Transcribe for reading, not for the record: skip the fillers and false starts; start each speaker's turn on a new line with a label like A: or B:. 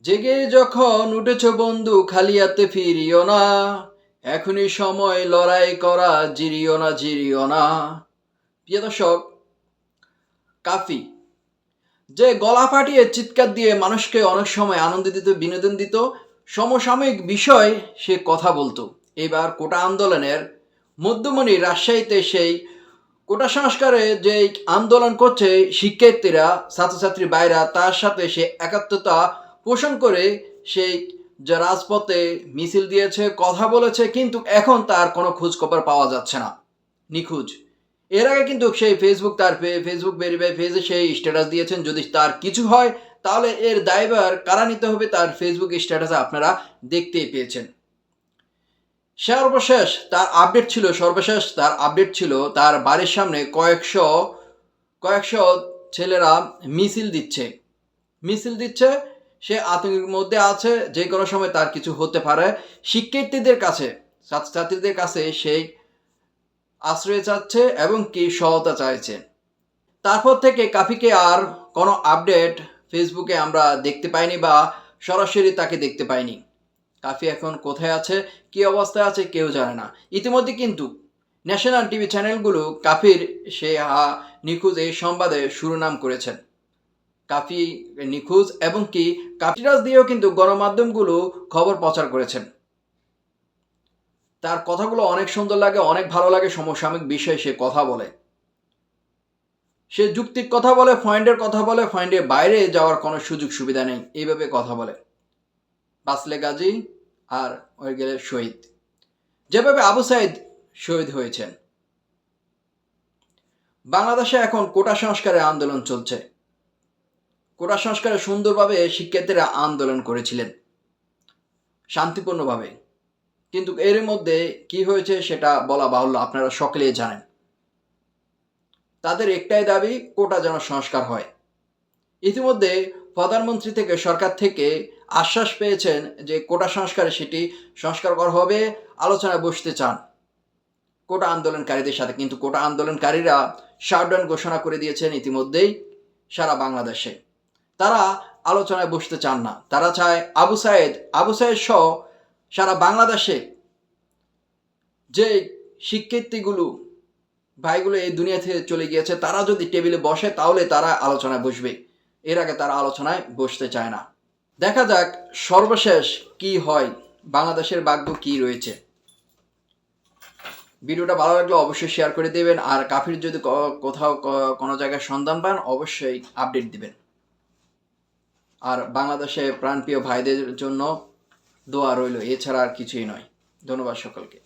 A: জেগে যখন উঠেছ বন্ধু, খালি হাতে ফিরিও না। এখনই সময় লড়াই করা, জিরিও না জিরিও না। প্রিয় দর্শক, কাফি যে গলা ফাটিয়ে চিৎকার দিয়ে মানুষকে অনেক সময় আনন্দ দিত, বিনোদন দিত, সমসাময়িক বিষয় সে কথা বলতো। এবার কোটা আন্দোলনের মধ্যমণি রাজশাহীতে সেই কোটা সংস্কারে যে আন্দোলন করছে শিক্ষার্থীরা, ছাত্রছাত্রী বাইরা, তার সাথে সে একাত্মতা পোষণ করে সেই যে রাজপথে মিছিল দিয়েছে, কথা বলেছে, কিন্তু এখন তার কোনো খোঁজ খবর পাওয়া যাচ্ছে না, নিখোঁজ। এর আগে কিন্তু সেই ফেসবুক ভেরিফাই পেজে সেই স্ট্যাটাস দিয়েছেন, যদি তার কিছু হয় তাহলে এর দায়ভার কারা নিতে হবে, তার ফেসবুক স্ট্যাটাসে আপনারা দেখতেই পেয়েছেন। সর্বশেষ তার আপডেট ছিল তার বাড়ির সামনে কয়েকশো ছেলেরা মিছিল দিচ্ছে। সে আতঙ্কের মধ্যে আছে, যে কোনো সময় তার কিছু হতে পারে। ছাত্রছাত্রীদের কাছে সেই আশ্রয় চাচ্ছে এবং কি সহায়তা চাইছে। তারপর থেকে কাফিকে আর কোনো আপডেট ফেসবুকে আমরা দেখতে পাইনি বা সরাসরি তাকে দেখতে পাইনি। কাফি এখন কোথায় আছে, কী অবস্থায় আছে, কেউ জানে না। ইতিমধ্যে কিন্তু ন্যাশনাল টিভি চ্যানেলগুলো কাফির সে নিখোঁজ এই সংবাদে শিরোনাম করেছেন। কাফি নিখোঁজ এবং কি কাফিরাজ দিয়েও কিন্তু গণমাধ্যমগুলো খবর প্রচার করেছেন। তার কথাগুলো অনেক সুন্দর লাগে, অনেক ভালো লাগে। সমসাময়িক বিষয়ে সে কথা বলে, সে যুক্তির কথা বলে, পয়েন্টের কথা বলে, পয়েন্টের বাইরে যাওয়ার কোনো সুযোগ সুবিধা নেই, এইভাবে কথা বলে। বাসলে গাজী আর ওই গেলে শহীদ, যেভাবে আবু সাইদ শহীদ হয়েছেন। বাংলাদেশে এখন কোটা সংস্কারের আন্দোলন চলছে। কোটা সংস্কারে সুন্দরভাবে শিক্ষার্থীরা আন্দোলন করেছিলেন, শান্তিপূর্ণভাবে। কিন্তু এর মধ্যে কি হয়েছে সেটা বলা বাহুল্য, আপনারা সকলেই জানেন। তাদের একটাই দাবি, কোটা যেন সংস্কার হয়। ইতিমধ্যে প্রধানমন্ত্রী থেকে, সরকার থেকে আশ্বাস পেয়েছেন যে কোটা সংস্কারে সেটি সংস্কার করা হবে, আলোচনায় বসতে চান কোটা আন্দোলনকারীদের সাথে। কিন্তু কোটা আন্দোলনকারীরা শাটডাউন ঘোষণা করে দিয়েছেন ইতিমধ্যেই সারা বাংলাদেশে। তারা আলোচনায় বসতে চান না। তারা চায় আবু সাইদ সহ সারা বাংলাদেশে যে শিক্ষার্থীগুলো, ভাইগুলো এই দুনিয়া থেকে চলে গিয়েছে, তারা যদি টেবিলে বসে তাহলে তারা আলোচনায় বসবে। এর আগে তারা আলোচনায় বসতে চায় না। দেখা যাক সর্বশেষ কি হয়, বাংলাদেশের ভাগ্য কি রয়েছে। ভিডিওটা ভালো লাগলে অবশ্যই শেয়ার করে দেবেন, আর কাফির যদি কোথাও কোনো জায়গায় সন্ধান পান অবশ্যই আপডেট দিবেন। আর বাংলাদেশে প্রাণপ্রিয় ভাইদের জন্য দোয়া রইল, এছাড়া আর কিছুই নয়। ধন্যবাদ সকলকে।